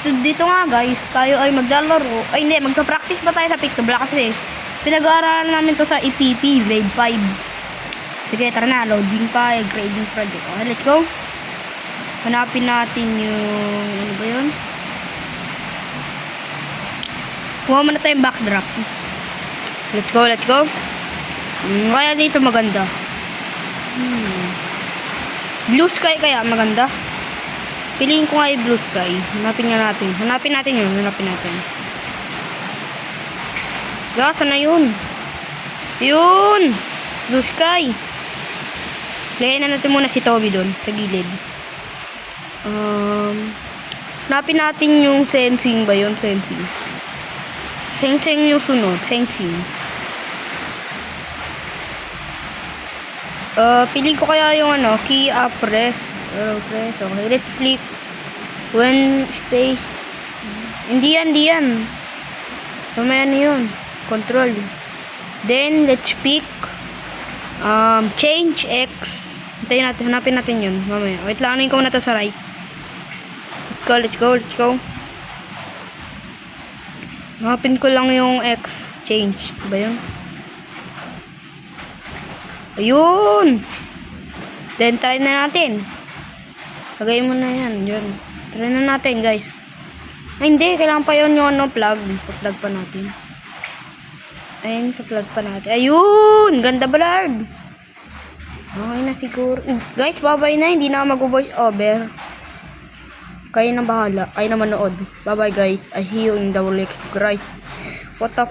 Dito nga guys, tayo ay maglalaro. Ay hindi, magpa-practice pa tayo sa Pictoblock kasi pinag-aaralan namin to sa EPP grade 5. Sige, tara na, loading pa, grading project. Okay, let's go. Hanapin natin yung ano ba yun? Kuha mo na tayong backdrop. Let's go, let's go. Kaya dito maganda. Blue sky kaya maganda. Piliin ko nga yung blue sky. Hanapin nga natin. Hanapin natin yun. Hanapin natin. Saan na yun? Yun! Blue sky. Lagyan na natin muna si Toby doon. Sa gilid. Hanapin natin yung sensing ba yun? Sensing. Sensing yung sunod. Sensing. Piliin ko kaya yung ano. Key up press. Press. Okay. Let's click. When space. Hindi yan. Mamaya na yun. Control. Then, let's pick. Change X. Hintayin natin. Hanapin natin yun. Mamaya. Wait lang. Anuin ko muna to sa right. Let's go. Hanapin ko lang yung X. Change. Ba yun? Ayun! Then, try na natin. Lagay mo na yan. Yun. Try na natin, guys. Ay, hindi. Kailangan pa yun yung plug. Pa-plug pa natin. Ayun, pa-plug pa natin. Ayun! Ganda blurred. Okay na siguro. Guys, bye-bye na. Hindi na mag-voice over. Kayo na bahala. Kayo na manood. Bye-bye, guys. I see you in the next. What the